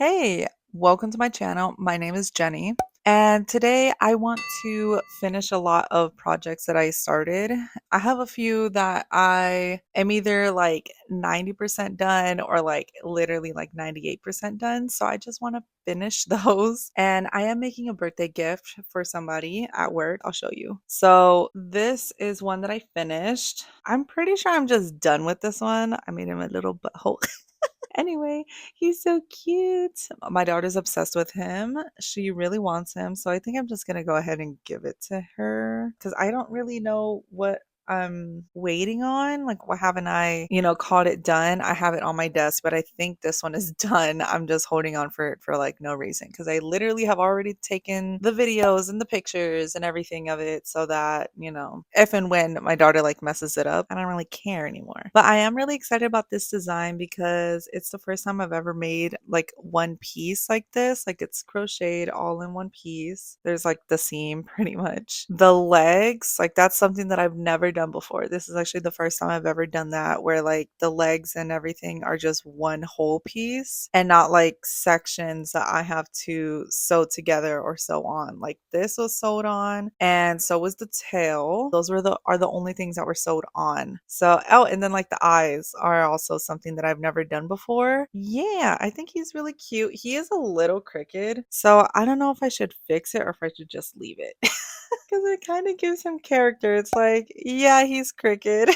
Hey, welcome to my channel. My name is Jenny, and today I want to finish a lot of projects that I started. I have a few that I am either like 90% done or like literally like 98% done. So I just want to finish those. And I am making a birthday gift for somebody at work. I'll show you. So this is one that I finished. I'm pretty sure I'm just done with this one. I made him a little butthole. Anyway, he's so cute. My daughter's obsessed with him. She really wants him. So I think I'm just going to go ahead and give it to her because I don't really know what I'm waiting on. Like, what haven't I called it done? I have it on my desk, but I think this one is done. I'm just holding on for it for like no reason because I literally have already taken the videos and the pictures and everything of it so that if and when my daughter like messes it up, I don't really care anymore. But I am really excited about this design because it's the first time I've ever made like one piece like this. Like it's crocheted all in one piece. There's like the seam pretty much. The legs, like that's something that I've never done before. This is actually the first time I've ever done that where like the legs and everything are just one whole piece and not like sections that I have to sew together or sew on. Like this was sewed on and so was the tail. Those are the only things that were sewed on. So and then like the eyes are also something that I've never done before. Yeah, I think he's really cute. He is a little crooked. So I don't know if I should fix it or if I should just leave it. Because it kind of gives him character. It's like, yeah, he's crooked.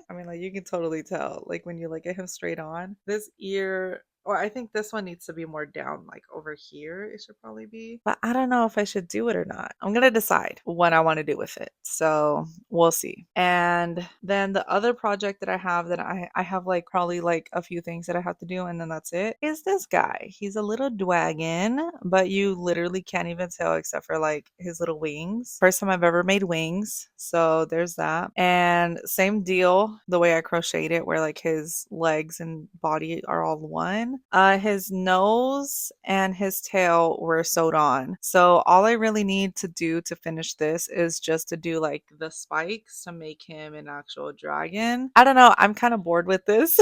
I mean, like you can totally tell, like when you look at him straight on. This ear, or I think this one needs to be more down, like over here. It should probably be. But I don't know if I should do it or not. I'm gonna decide what I want to do with it. So we'll see. And then the other project that I have that I have like probably like a few things that I have to do, and then that's it. Is this guy? He's a little dragon, but you literally can't even tell except for like his little wings. First time I've ever made wings, so there's that. And same deal, the way I crocheted it, where like his legs and body are all one. His nose and his tail were sewed on. So all I really need to do to finish this is just to do like the spikes to make him an actual dragon. I don't know. I'm kind of bored with this.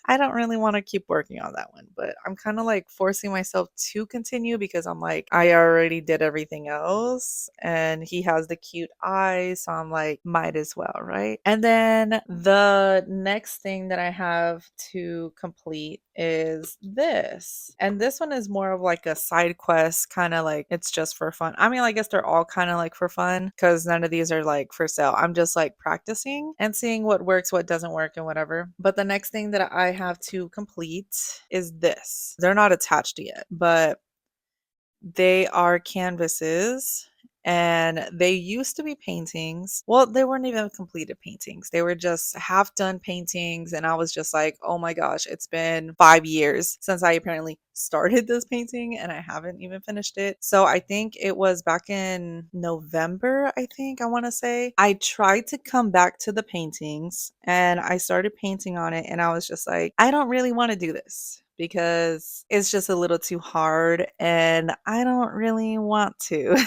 I don't really want to keep working on that one, but I'm kind of like forcing myself to continue because I'm like, I already did everything else and he has the cute eyes. So I'm like, might as well, right? And then the next thing that I have to complete is this. And this one is more of like a side quest, kind of like it's just for fun. I mean, I guess they're all kind of like for fun because none of these are like for sale. I'm just like practicing and seeing what works, what doesn't work, and whatever. But the next thing that I have to complete is this. They're not attached yet, but they are canvases and they used to be paintings. Well, they weren't even completed paintings. They were just half done paintings. And I was just like, oh my gosh, it's been 5 years since I apparently started this painting and I haven't even finished it. So I think it was back in November, I want to say. I tried to come back to the paintings and I started painting on it and I was just like, I don't really want to do this because it's just a little too hard and I don't really want to.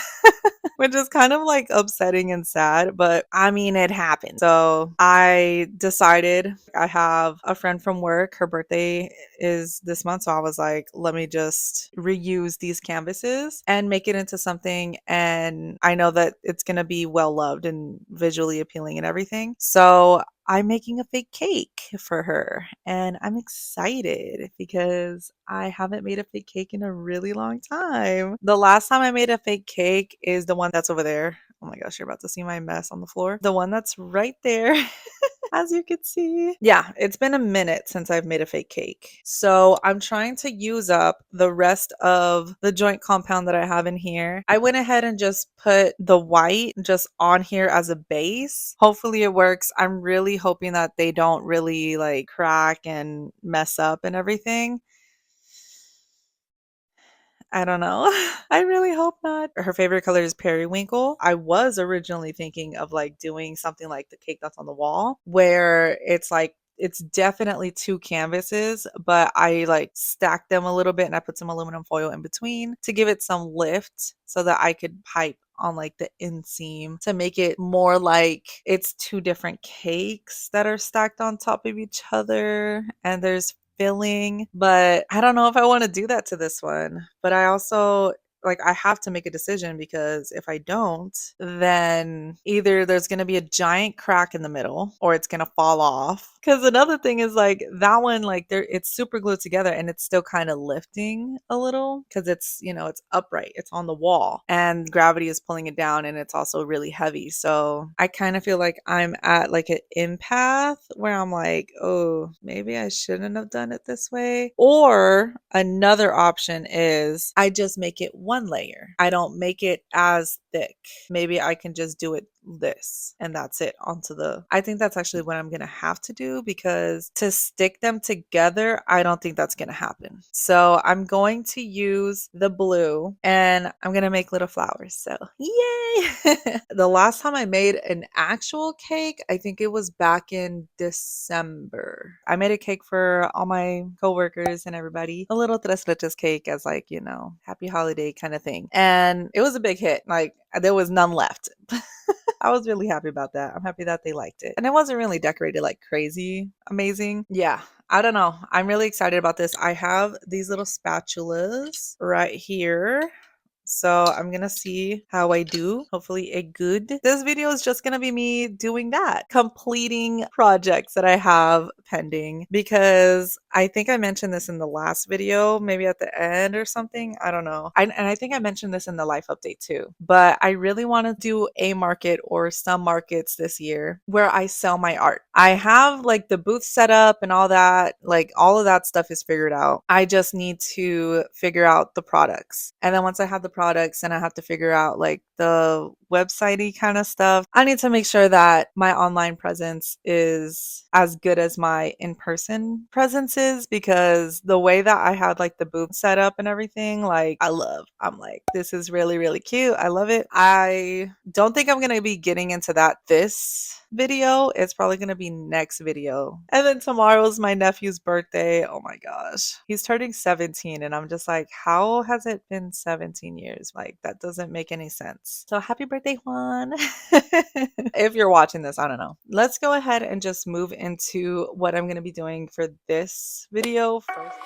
Which is kind of like upsetting and sad, but I mean, it happened. So I decided, I have a friend from work, her birthday is this month. So I was like, let me just reuse these canvases and make it into something. And I know that it's going to be well loved and visually appealing and everything. So I'm making a fake cake for her and I'm excited because I haven't made a fake cake in a really long time. The last time I made a fake cake is the one that's over there. Oh my gosh, you're about to see my mess on the floor. The one that's right there. As you can see. Yeah, it's been a minute since I've made a fake cake. So I'm trying to use up the rest of the joint compound that I have in here. I went ahead and just put the white just on here as a base. Hopefully it works. I'm really hoping that they don't really like crack and mess up and everything. I don't know. I really hope not. Her favorite color is periwinkle. I was originally thinking of like doing something like the cake that's on the wall, where it's like it's definitely two canvases, but I like stacked them a little bit and I put some aluminum foil in between to give it some lift so that I could pipe on like the inseam to make it more like it's two different cakes that are stacked on top of each other and there's filling, but I don't know if I want to do that to this one. But I also like I have to make a decision because if I don't, then either there's going to be a giant crack in the middle or it's going to fall off. Cuz another thing is like that one like there it's super glued together and it's still kind of lifting a little cuz it's, it's upright. It's on the wall and gravity is pulling it down and it's also really heavy. So, I kind of feel like I'm at like an empath where I'm like, "Oh, maybe I shouldn't have done it this way." Or another option is I just make it one layer. I don't make it as thick. Maybe I can just do it this and that's it onto the I think that's actually what I'm gonna have to do because to stick them together, I don't think that's gonna happen. So I'm going to use the blue and I'm gonna make little flowers. So yay! The last time I made an actual cake, I think it was back in December. I made a cake for all my coworkers and everybody, a little tres leches cake as like, happy holiday kind of thing. And it was a big hit. Like there was none left. I was really happy about that. I'm happy that they liked it. And it wasn't really decorated like crazy amazing. Yeah, I don't know. I'm really excited about this. I have these little spatulas right here. So I'm gonna see how I do. Hopefully a good. This video is just gonna be me doing that, completing projects that I have pending because I think I mentioned this in the last video, maybe at the end or something. I don't know. And I think I mentioned this in the life update too. But I really want to do a market or some markets this year where I sell my art. I have like the booth set up and all that, like all of that stuff is figured out. I just need to figure out the products. And then once I have the products and I have to figure out like the website-y kind of stuff, I need to make sure that my online presence is as good as my in-person presence is because the way that I had like the booth set up and everything, like I'm like, this is really, really cute. I love it. I don't think I'm going to be getting into that this video. It's probably going to be next video. And then tomorrow's my nephew's birthday. Oh my gosh. He's turning 17 and I'm just like, how has it been 17 years? Like that doesn't make any sense. So happy birthday, Juan. If you're watching this, I don't know. Let's go ahead and just move into what I'm going to be doing for this video first.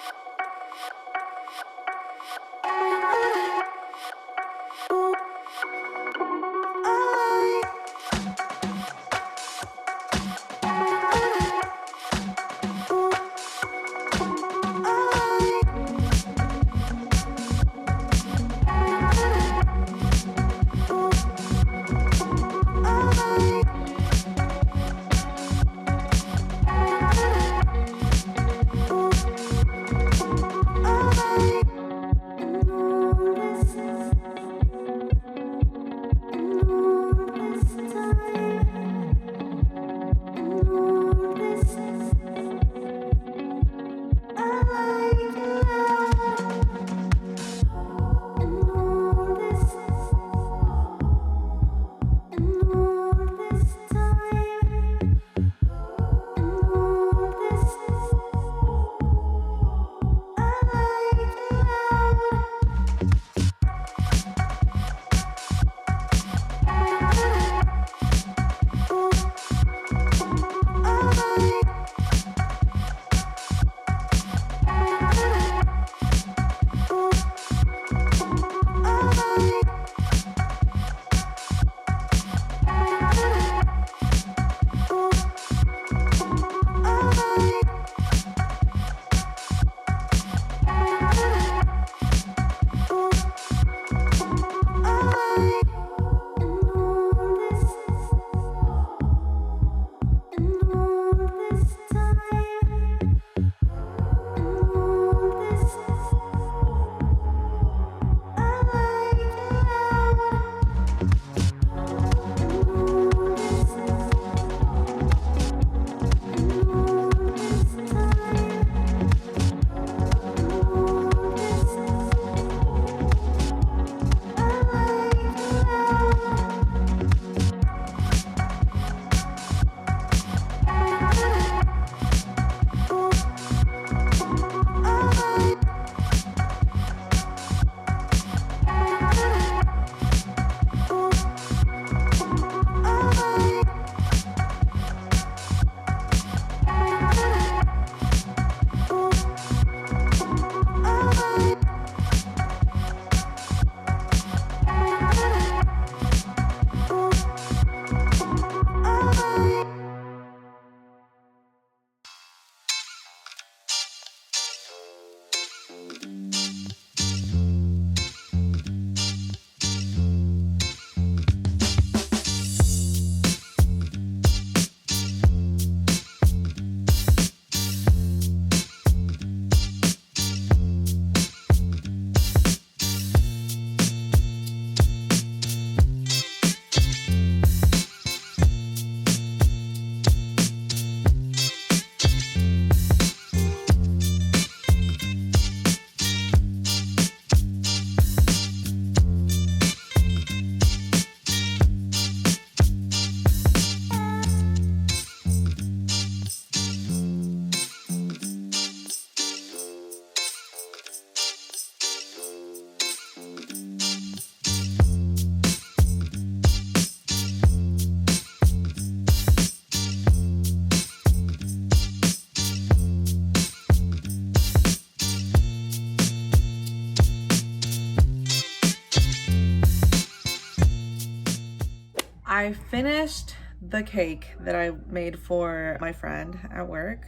I finished the cake that I made for my friend at work.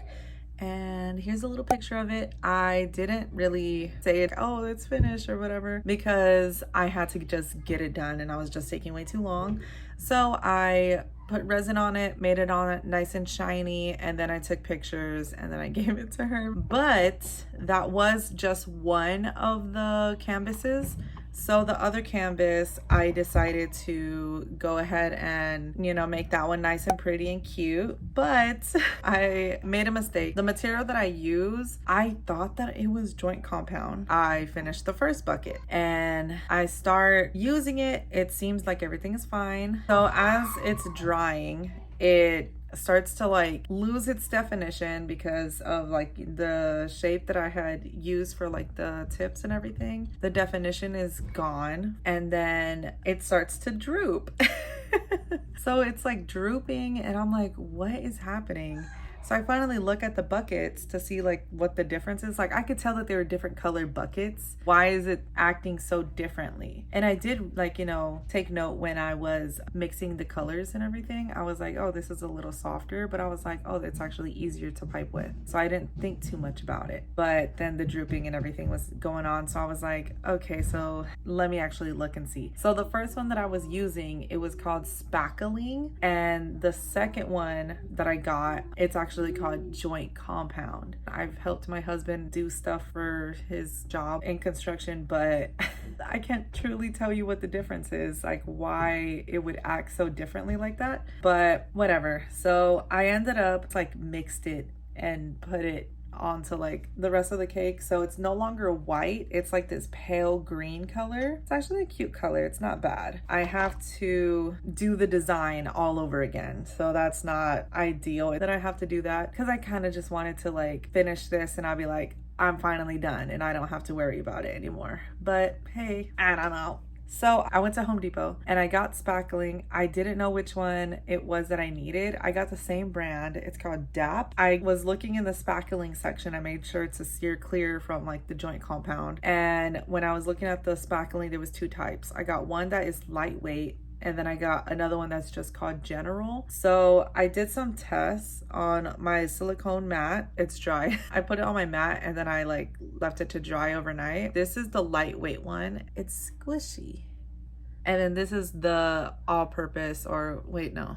And here's a little picture of it. I didn't really say it, oh, it's finished or whatever, because I had to just get it done and I was just taking way too long. So I put resin on it, made it on it nice and shiny, and then I took pictures and then I gave it to her. But that was just one of the canvases. So the other canvas, I decided to go ahead and, make that one nice and pretty and cute. But I made a mistake. The material that I use, I thought that it was joint compound. I finished the first bucket and I start using it. It seems like everything is fine. So as it's drying, it starts to like lose its definition because of like the shape that I had used for like the tips and everything. The definition is gone and then it starts to droop. So it's like drooping and I'm like, what is happening? So I finally look at the buckets to see like what the difference is. Like I could tell that they were different colored buckets. Why is it acting so differently? And I did like, take note when I was mixing the colors and everything. I was like, oh, this is a little softer, but I was like, oh, it's actually easier to pipe with. So I didn't think too much about it. But then the drooping and everything was going on. So I was like, okay, so let me actually look and see. So the first one that I was using, it was called spackling. And the second one that I got, it's actually called joint compound. I've helped my husband do stuff for his job in construction, but I can't truly tell you what the difference is, like why it would act so differently like that, but whatever. So I ended up like mixed it and put it onto like the rest of the cake. So it's no longer white, it's like this pale green color. It's actually a cute color, it's not bad. I have to do the design all over again, so that's not ideal that I have to do that, because I kind of just wanted to like finish this and I'll be like, I'm finally done and I don't have to worry about it anymore. But hey, I don't know. So I went to Home Depot and I got spackling. I didn't know which one it was that I needed. I got the same brand. It's called DAP. I was looking in the spackling section. I made sure to steer clear from like the joint compound. And when I was looking at the spackling, there was two types. I got one that is lightweight, and then I got another one that's just called General. So I did some tests on my silicone mat. It's dry. I put it on my mat and then I like left it to dry overnight. This is the lightweight one. It's squishy. And then this is the all-purpose, or wait, no,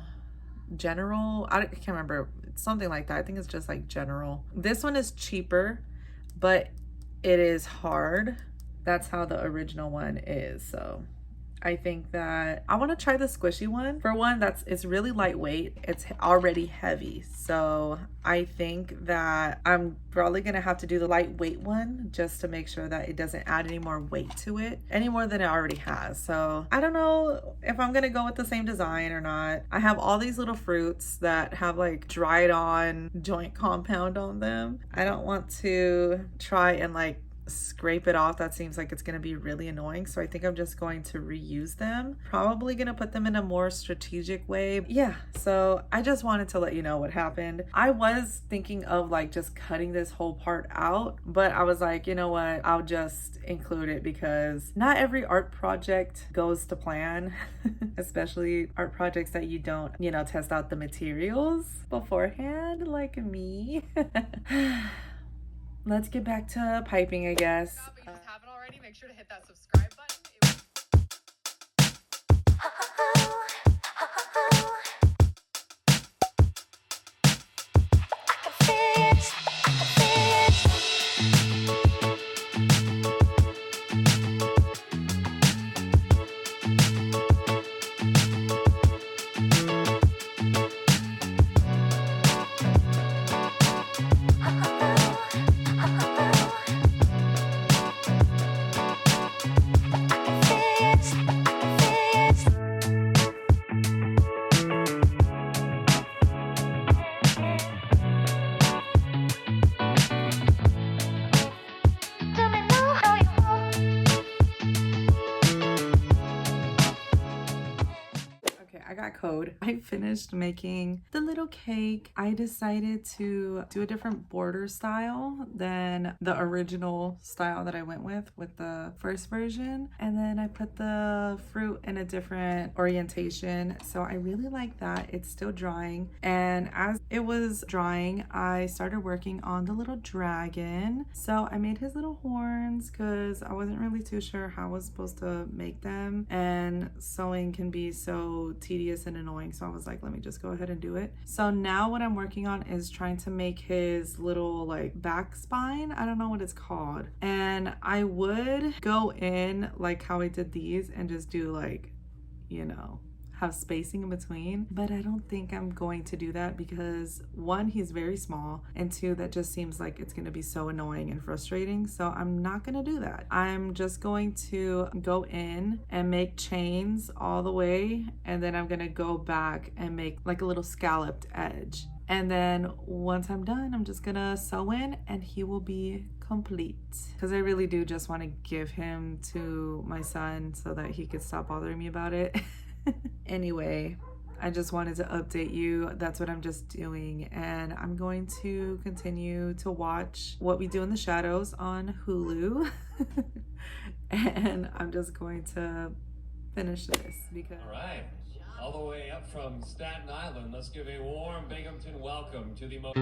General. I can't remember. It's something like that. I think it's just like General. This one is cheaper, but it is hard. That's how the original one is. So I think that I want to try the squishy one. For one, it's really lightweight. It's already heavy. So I think that I'm probably going to have to do the lightweight one just to make sure that it doesn't add any more weight to it, any more than it already has. So I don't know if I'm going to go with the same design or not. I have all these little fruits that have like dried on joint compound on them. I don't want to try and like scrape it off. That seems like it's going to be really annoying. So I think I'm just going to reuse them. Probably going to put them in a more strategic way. Yeah, so I just wanted to let you know what happened. I was thinking of like just cutting this whole part out, but I was like, you know what, I'll just include it because not every art project goes to plan, especially art projects that you don't, test out the materials beforehand, like me. Let's get back to piping, I guess. But you just haven't already, make sure to hit that subscribe button. code. I finished making the little cake. I decided to do a different border style than the original style that I went with the first version. And then I put the fruit in a different orientation. So I really like that. It's still drying. And as it was drying, I started working on the little dragon. So I made his little horns because I wasn't really too sure how I was supposed to make them. And sewing can be so tedious and annoying. So I was like, let me just go ahead and do it. So now what I'm working on is trying to make his little like back spine. I don't know what it's called. And I would go in like how I did these and just do like, you know, have spacing in between, but I don't think I'm going to do that because one, he's very small, and two, that just seems like it's going to be so annoying and frustrating. So I'm not going to do that. I'm just going to go in and make chains all the way, and then I'm going to go back and make like a little scalloped edge. And then once I'm done, I'm just gonna sew in and he will be complete. Because I really do just want to give him to my son so that he could stop bothering me about it. Anyway, I just wanted to update you. That's what I'm just doing. And I'm going to continue to watch What We Do in the Shadows on Hulu. And I'm just going to finish this because... All right. All the way up from Staten Island, let's give a warm Binghamton welcome to the most...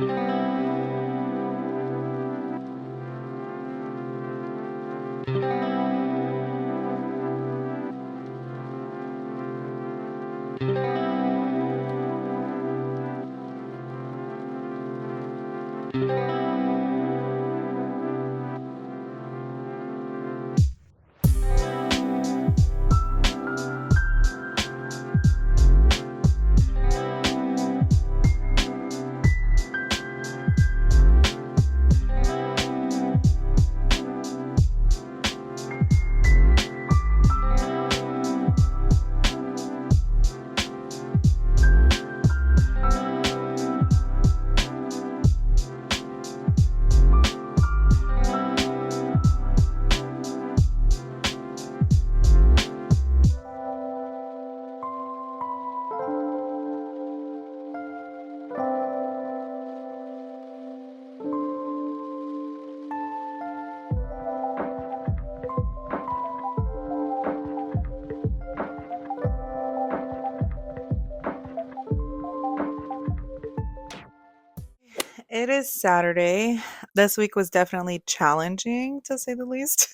It is Saturday. This week was definitely challenging to say the least.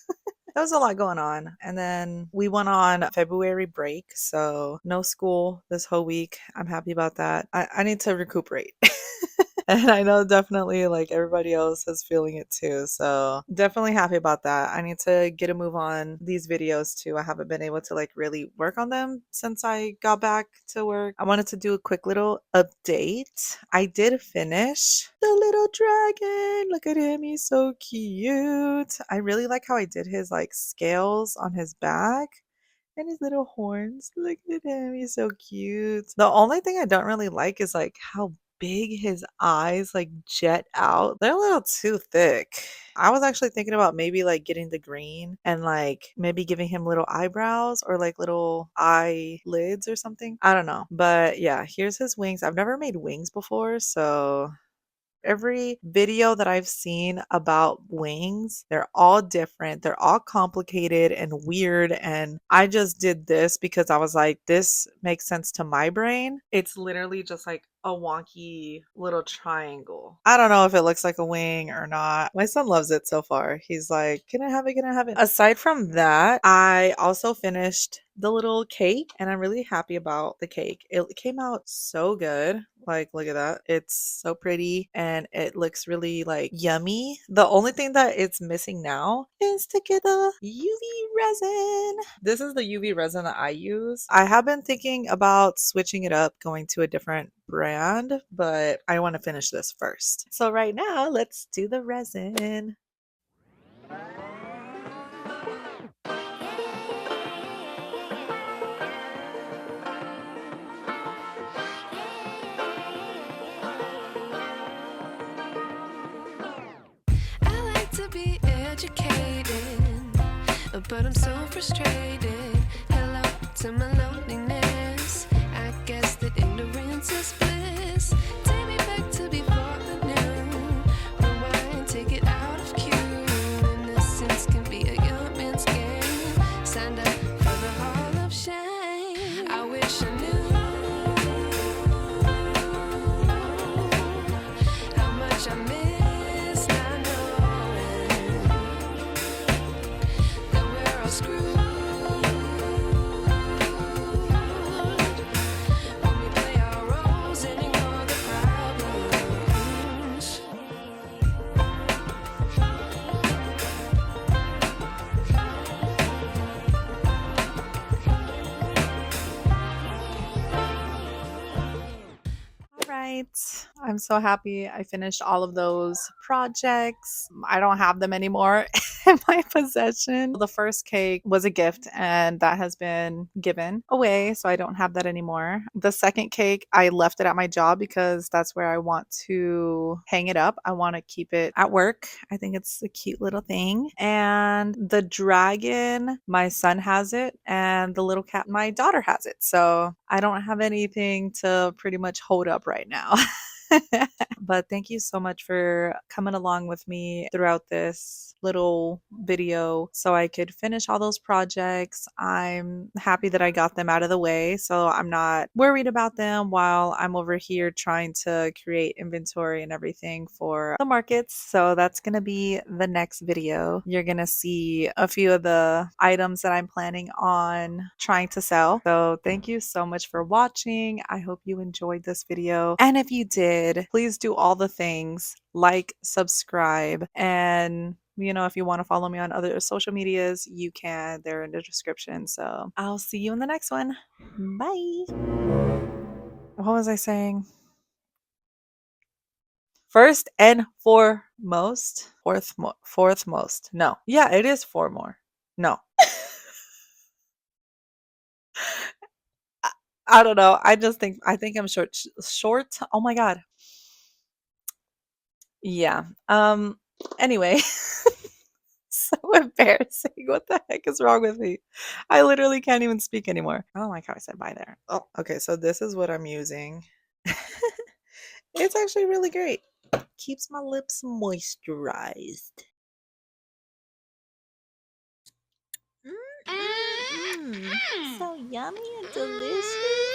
There was a lot going on. And then we went on February break, so no school this whole week. I'm happy about that. I need to recuperate. And I know definitely like everybody else is feeling it too. So definitely happy about that. I need to get a move on these videos too. I haven't been able to like really work on them since I got back to work. I wanted to do a quick little update. I did finish the little dragon. Look at him. He's so cute. I really like how I did his like scales on his back. And his little horns. Look at him. He's so cute. The only thing I don't really like is like how big his eyes like jet out. They're a little too thick. I was actually thinking about maybe like getting the green and like maybe giving him little eyebrows or like little eyelids or something. I don't know. But yeah, here's his wings. I've never made wings before, so every video that I've seen about wings, they're all different. They're all complicated and weird. And I just did this because I was like, this makes sense to my brain. It's literally just like a wonky little triangle. I don't know if it looks like a wing or not. My son loves it so far. He's like, can I have it? Can I have it? Aside from that, I also finished the little cake and I'm really happy about the cake. It came out so good. Like, look at that. It's so pretty and it looks really like yummy. The only thing that it's missing now is to get the UV resin. This is the UV resin that I use. I have been thinking about switching it up, going to a different brand, but I want to finish this first. So right now, let's do the resin. But I'm so frustrated. Hello to my loneliness. I guess Innocence is bliss. Take me back to before the new. Rewind, take it out of cue. Innocence can be a young man's game. Signed up for the hall of shame. I wish I knew how much I miss not knowing that we're all screwed when we play our roles and ignore the problems. All right. I'm so happy I finished all of those projects. I don't have them anymore in my possession. The first cake was a gift and that has been given away, so I don't have that anymore. The second cake, I left it at my job because that's where I want to hang it up. I want to keep it at work. I think it's a cute little thing. And the dragon, my son has it, and the little cat, my daughter has it. So I don't have anything to pretty much hold up right now. But thank you so much for coming along with me throughout this little video so I could finish all those projects. I'm happy that I got them out of the way so I'm not worried about them while I'm over here trying to create inventory and everything for the markets. So that's going to be the next video. You're going to see a few of the items that I'm planning on trying to sell. So thank you so much for watching. I hope you enjoyed this video. And if you did, please do all the things like, subscribe, and if you want to follow me on other social medias, you can. They're in the description. So I'll see you in the next one. Bye. What was I saying? First and foremost. Fourth most. No. Yeah, it is four more. No. I don't know. I think I'm short. Oh my god. Yeah. Anyway, so embarrassing. What the heck is wrong with me? I literally can't even speak anymore. I don't like how I said bye there. Oh, okay. So this is what I'm using. It's actually really great. Keeps my lips moisturized. So yummy and delicious.